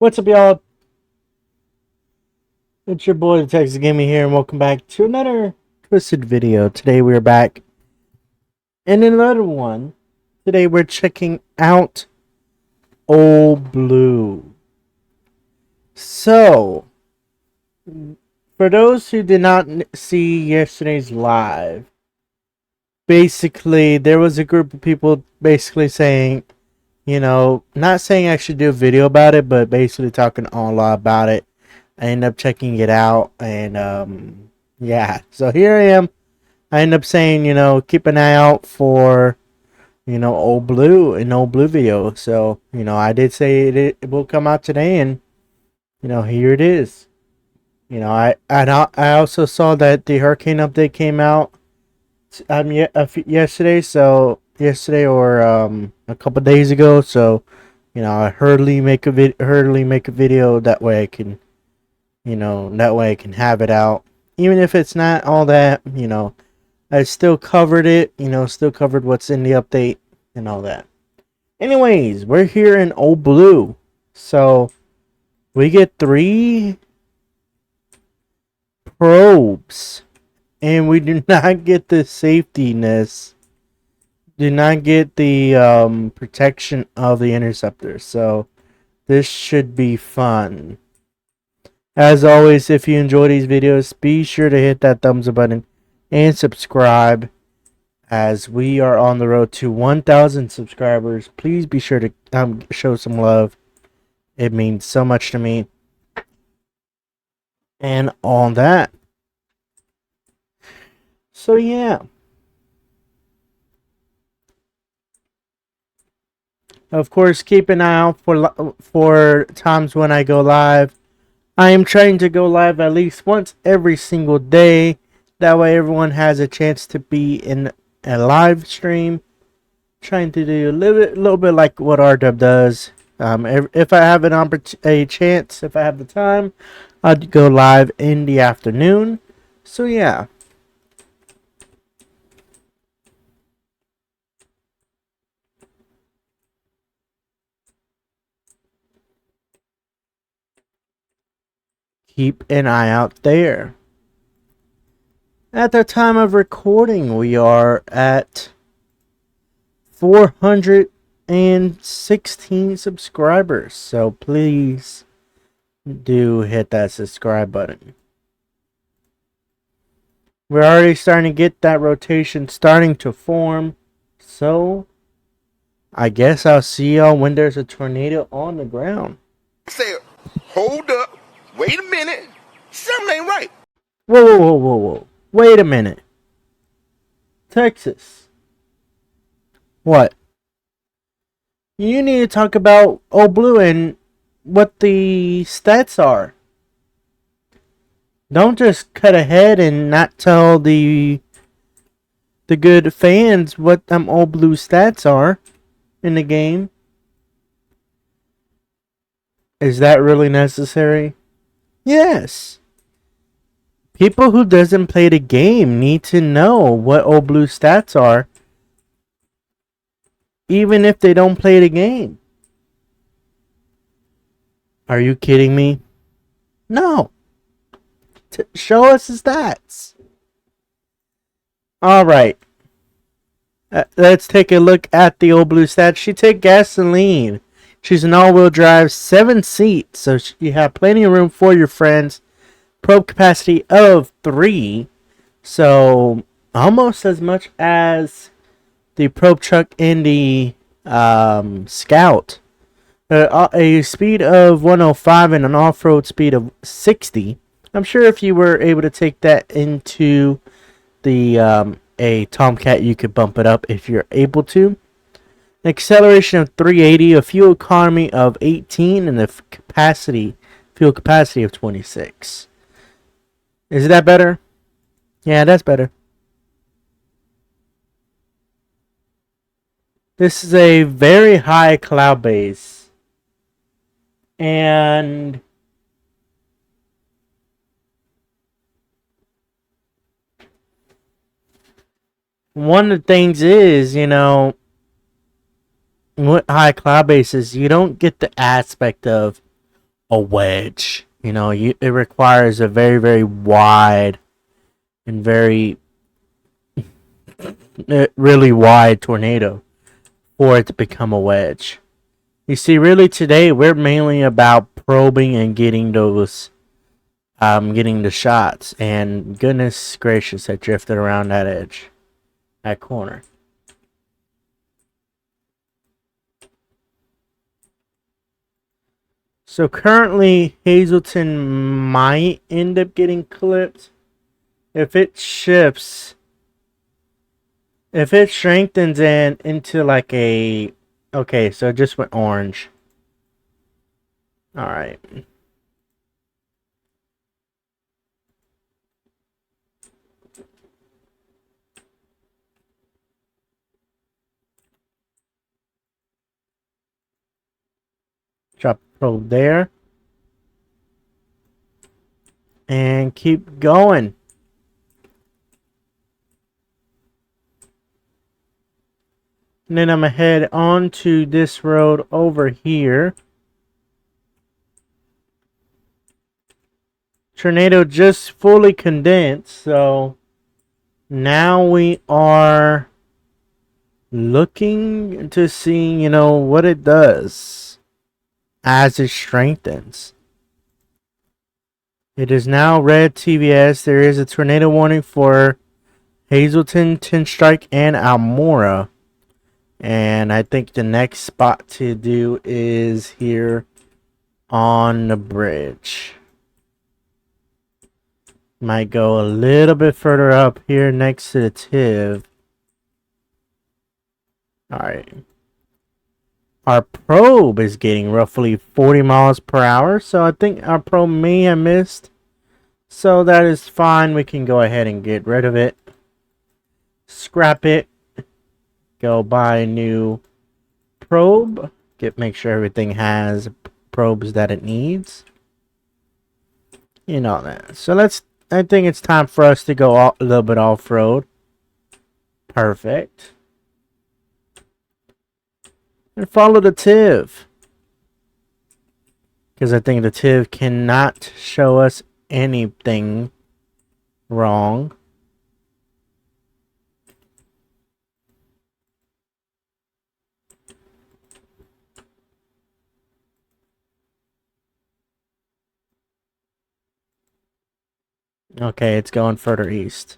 What's up, y'all? It's your boy, the Texas Gaming here, and welcome back to another Twisted video. Today we're back in another one. Today we're checking out Ole Blue. So, for those who did not see yesterday's live, basically there was a group of people basically saying, not saying I should do a video about it, but basically talking a lot about it. I end up checking it out, and yeah. So here I am. I end up saying, keep an eye out for, Ole Blue, an Ole Blue video. So, I did say it will come out today, and here it is. I also saw that the hurricane update came out yesterday. So yesterday or a couple days ago. So, I hurriedly make a video that way I can. That way I can have it out. Even if it's not all that, I still covered it, still covered what's in the update and all that. Anyways, we're here in Ole Blue. So, we get 3 probes. And we do not get the safetiness. Do not get the protection of the interceptor. So, this should be fun. As always, if you enjoy these videos, be sure to hit that thumbs up button and subscribe, as we are on the road to 1,000 subscribers. Please be sure to show some love. It means so much to me. And all that. So yeah. Of course, keep an eye out for times when I go live. I am trying to go live at least once every single day. That way everyone has a chance to be in a live stream. Trying to do a little bit like what RW does. If I have a chance, if I have the time, I'd go live in the afternoon. So yeah. Keep an eye out there. At the time of recording, we are at 416 subscribers. So please do hit that subscribe button. We're already starting to get that rotation starting to form. So I guess I'll see y'all when there's a tornado on the ground. Say, hold up, wait a minute, something ain't right. Whoa. Wait a minute. Texas. What? You need to talk about Ole Blue and what the stats are. Don't just cut ahead and not tell the good fans what them Ole Blue stats are in the game. Is that really necessary? Yes. People who doesn't play the game need to know what Ole Blue stats are, even if they don't play the game. Are you kidding me? No. Show us the stats. Alright. Let's take a look at the Ole Blue stats. She takes gasoline. She's an all-wheel drive, 7 seats, so you have plenty of room for your friends. Probe capacity of 3, so almost as much as the probe truck in the Scout. A speed of 105 and an off-road speed of 60. I'm sure if you were able to take that into the a Tomcat, you could bump it up if you're able to. An acceleration of 380, a fuel economy of 18, and a fuel capacity of 26. Is that better? Yeah, that's better. This is a very high cloud base. And one of the things is, with high cloud bases, you don't get the aspect of a wedge. You know, it requires a very, very wide and very really wide tornado for it to become a wedge. You see, really today we're mainly about probing and getting getting the shots. And goodness gracious, I drifted around that edge, that corner. So currently, Hazelton might end up getting clipped if it shifts. If it strengthens into like a... Okay, so it just went orange. Alright. Drop probe there. And keep going. And then I'm going to head onto this road over here. Tornado just fully condensed, so now we are looking to see, you know, what it does as it strengthens. It is now red TVS. There is a tornado warning for Hazelton, Tin Strike, and Almora. And I think the next spot to do is here on the bridge. Might go a little bit further up here next to the TIV. Alright. Our probe is getting roughly 40 miles per hour. So I think our probe may have missed. So that is fine. We can go ahead and get rid of it. Scrap it. Go buy a new probe. Make sure everything has probes that it needs. You know that. So I think it's time for us to go a little bit off-road. Perfect. And follow the TIV. Because I think the TIV cannot show us anything wrong. Okay, it's going further east.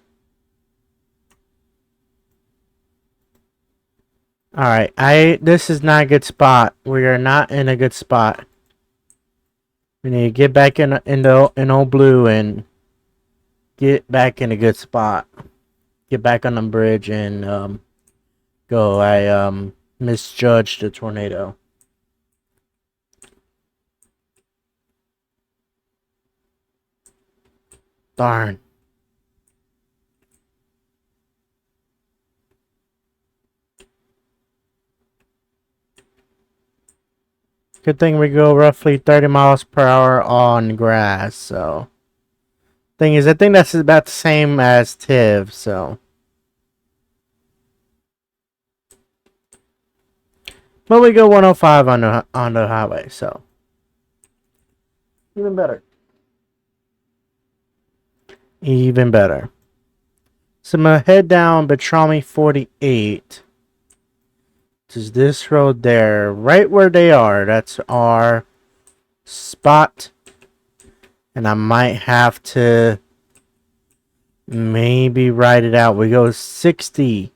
Alright, this is not a good spot. We are not in a good spot. We need to get back in Ole Blue and get back in a good spot. Get back on the bridge and go. I misjudged the tornado. Darn. Good thing we go roughly 30 miles per hour on grass, so. Thing is, I think that's about the same as TIV, so. But we go 105 on the highway, so. Even better. Even better. So I'm going to head down Betrami 48. Which is this road there. Right where they are. That's our spot. And I might have to maybe ride it out. We go 60.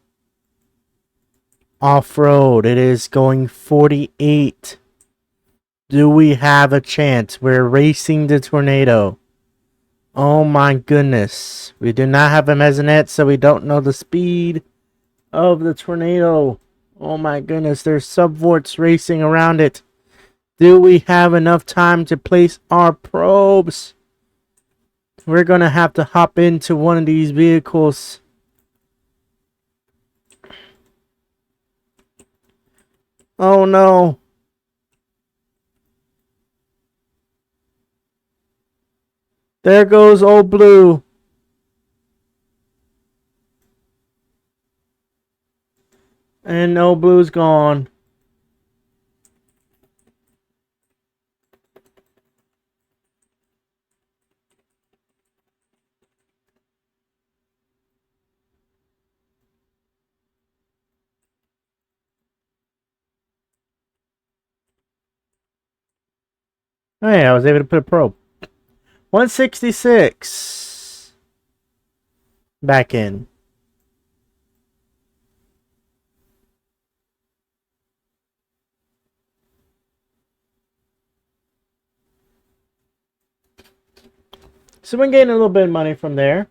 Off-road. It is going 48. Do we have a chance? We're racing the tornado. Oh my goodness. We do not have a mesonet, so we don't know the speed of the tornado. Oh my goodness, there's subvorts racing around it. Do we have enough time to place our probes? We're going to have to hop into one of these vehicles. Oh no. There goes Ole Blue. And Ole Blue's gone. Oh yeah, I was able to put a probe. 166. Back in. So we're getting a little bit of money from there.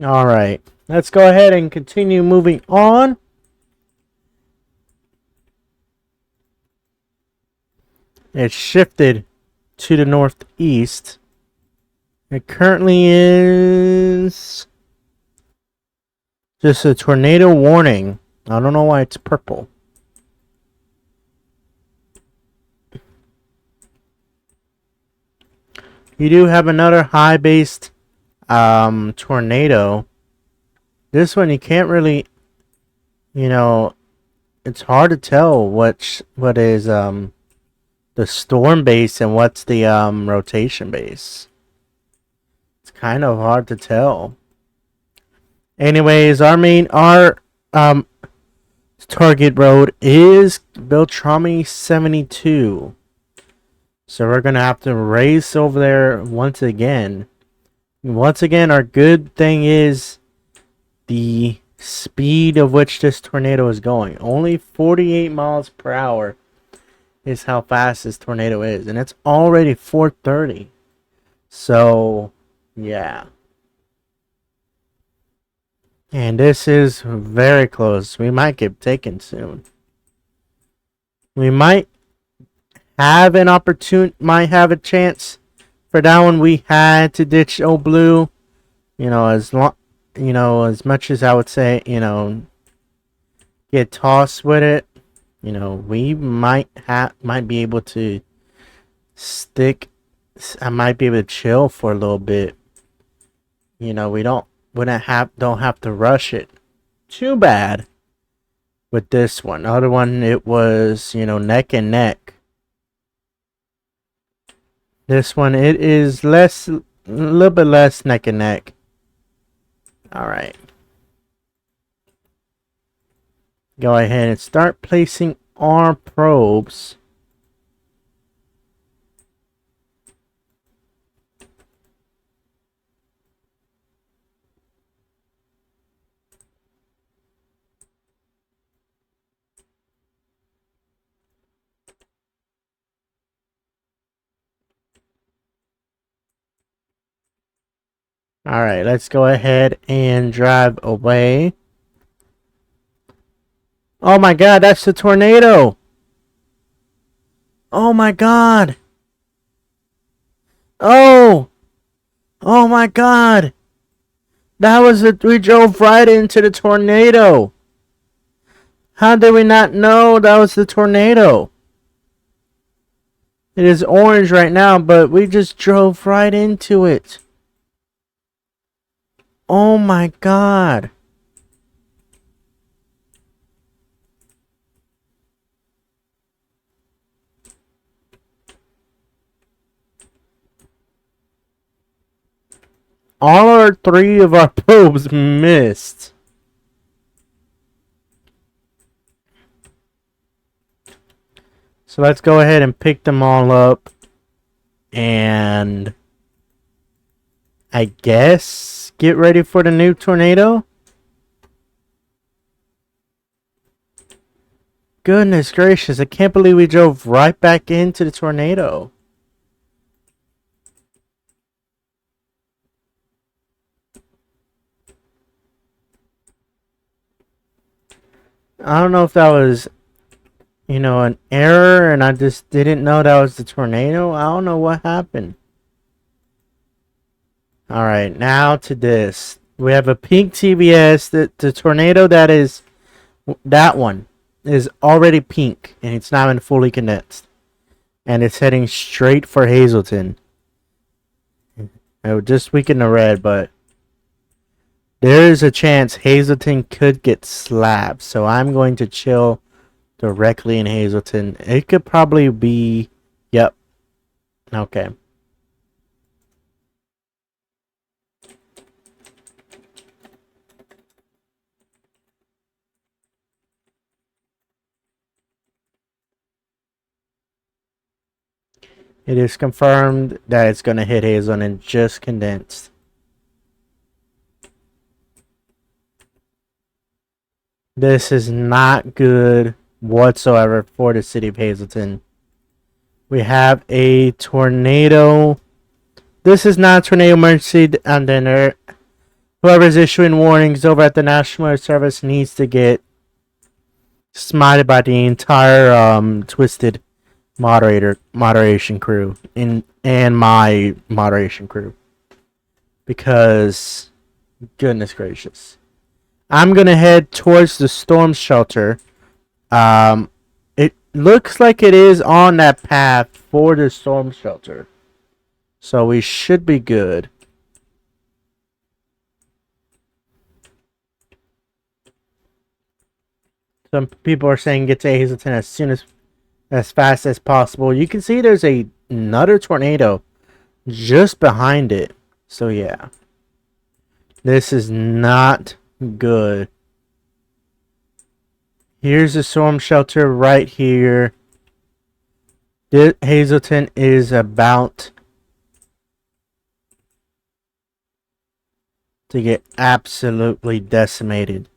All right. Let's go ahead and continue moving on. It shifted to the northeast. It currently is just a tornado warning. I don't know why it's purple. You do have another high-based tornado. This one you can't really, it's hard to tell what is the storm base and what's the rotation base. It's kind of hard to tell. Anyways, our target road is Beltrami 72. So we're gonna have to race over there once again. Once again, our good thing is the speed of which this tornado is going. Only 48 miles per hour is how fast this tornado is, and it's already 4:30. So, yeah. And this is very close. We might get taken soon. We might have an opportunity, might have a chance for that one. We had to ditch Ole Blue. As much as I would say, get tossed with it. We might be able to stick. I might be able to chill for a little bit. We don't have to rush it too bad with this one. Other one, it was neck and neck. This one, it is a little bit less neck and neck. All right. Go ahead and start placing our probes. All right, let's go ahead and drive away. Oh my god, that's the tornado. Oh my god. Oh. Oh my god. That was it. We drove right into the tornado. How did we not know that was the tornado? It is orange right now, but we just drove right into it. Oh my god. All three of our probes missed. So let's go ahead and pick them all up. And I guess get ready for the new tornado. Goodness gracious, I can't believe we drove right back into the tornado. I don't know if that was, an error and I just didn't know that was the tornado. I don't know what happened. Alright, now to this. We have a pink TVS, the tornado that is that one. is already pink and it's not even fully condensed. And it's heading straight for Hazleton. It would just weaken the red, but there is a chance Hazleton could get slapped. So I'm going to chill directly in Hazleton. It could probably be... Yep. Okay. It is confirmed that it's going to hit Hazleton and just condensed. This is not good whatsoever for the city of Hazleton. We have a tornado. This is not a tornado emergency, and then whoever's issuing warnings over at the National Weather Service needs to get smited by the entire twisted moderation crew and my moderation crew, because goodness gracious, I'm gonna head towards the storm shelter. It looks like it is on that path for the storm shelter, so we should be good. Some people are saying get to Hazleton as fast as possible. You can see there's another tornado just behind it. So yeah. This is not good. Here's the storm shelter right here. Hazleton is about to get absolutely decimated.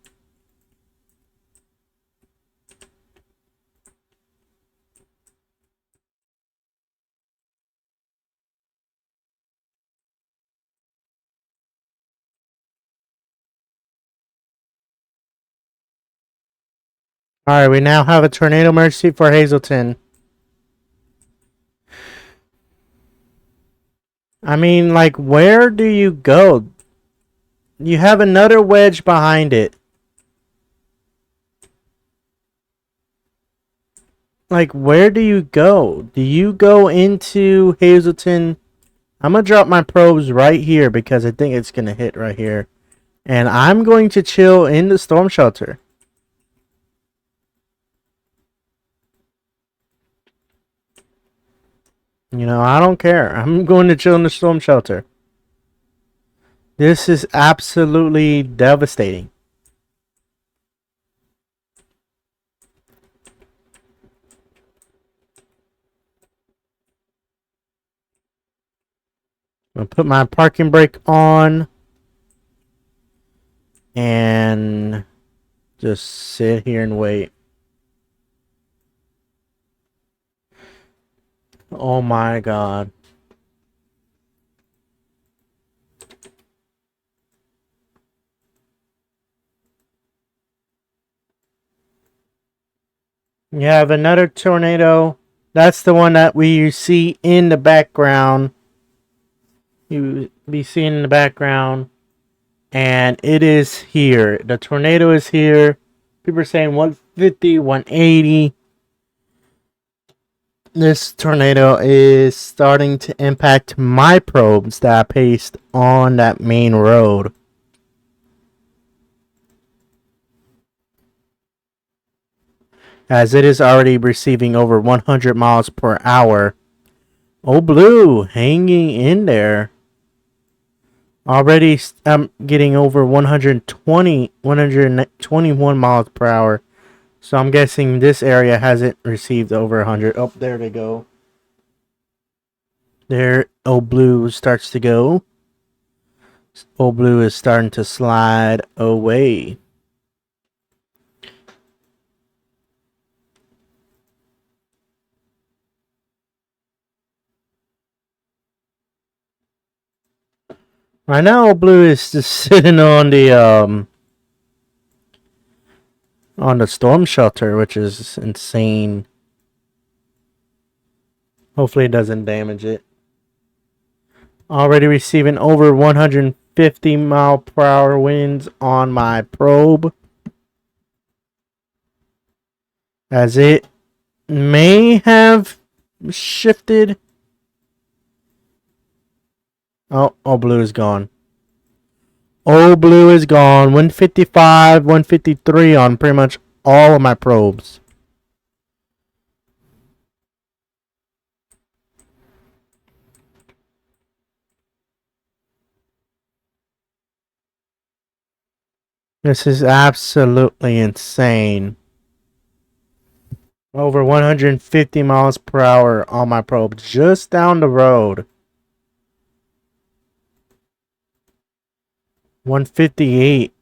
Alright, we now have a tornado emergency for Hazleton. I mean, like, where do you go? You have another wedge behind it. Like, where do you go? Do you go into Hazleton? I'm going to drop my probes right here because I think it's going to hit right here. And I'm going to chill in the storm shelter. You know, I don't care. I'm going to chill in the storm shelter. This is absolutely devastating. I'm going to put my parking brake on. And just sit here and wait. Oh my god. You have another tornado. That's the one that we see in the background. You be seeing in the background. And it is here. The tornado is here. People are saying 150, 180. This tornado is starting to impact my probes that I placed on that main road. As it is already receiving over 100 miles per hour. Ole Blue hanging in there. Already getting over 121 miles per hour. So I'm guessing this area hasn't received over 100. Oh, there they go. There, Ole Blue starts to go. Ole Blue is starting to slide away. Right now, Ole Blue is just sitting on the storm shelter, which is insane. Hopefully it doesn't damage it. Already receiving over 150 mile per hour winds on my probe. as it may have shifted. Oh, Ole Blue is gone. Ole Blue is gone. 155, 153 on pretty much all of my probes. This is absolutely insane. Over 150 miles per hour on my probe just down the road. 158.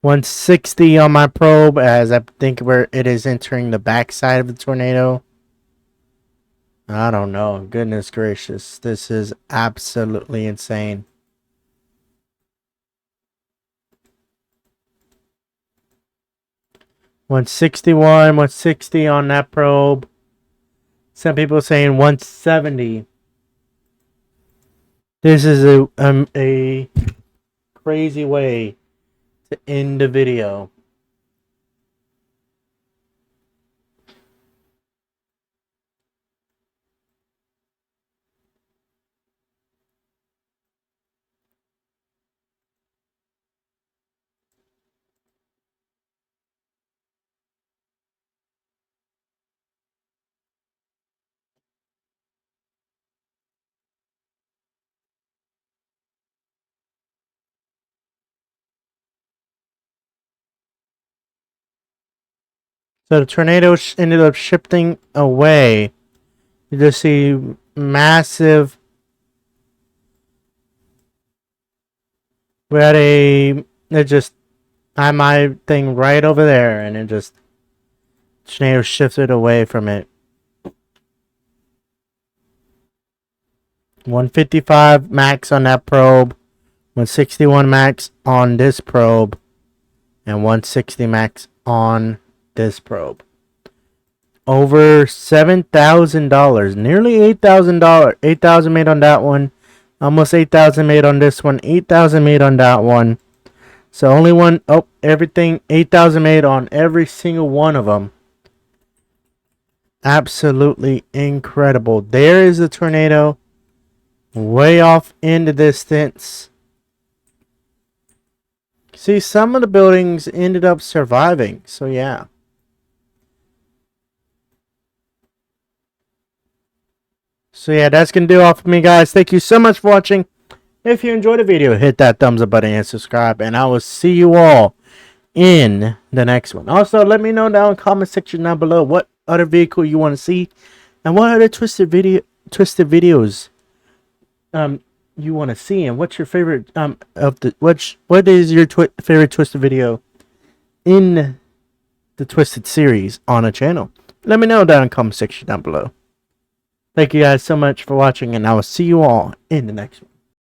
$160 on my probe as I think where it is entering the backside of the tornado. I don't know. Goodness gracious. This is absolutely insane. $161, $160 on that probe. Some people saying $170. This is a crazy way to end the video. So the tornado ended up shifting away. You just see massive. We had it just, I had my thing right over there, and it just, tornado shifted away from it. 155 max on that probe, 161 max on this probe, and 160 max on this probe. Over $7,000, nearly $8,000. 8,000 made on that one, almost 8,000 made on this one, 8,000 made on that one. So only one, oh, everything, 8,000 made on every single one of them. Absolutely incredible. There is the tornado, way off in the distance. See, some of the buildings ended up surviving, so yeah. So yeah, that's going to do all for me, guys. Thank you so much for watching. If you enjoyed the video, hit that thumbs up button and subscribe. And I will see you all in the next one. Also, let me know down in the comment section down below what other vehicle you want to see. And what other twisted videos you want to see. And what's your favorite what is your favorite twisted video in the Twisted series on a channel? Let me know down in the comment section down below. Thank you guys so much for watching, and I will see you all in the next one.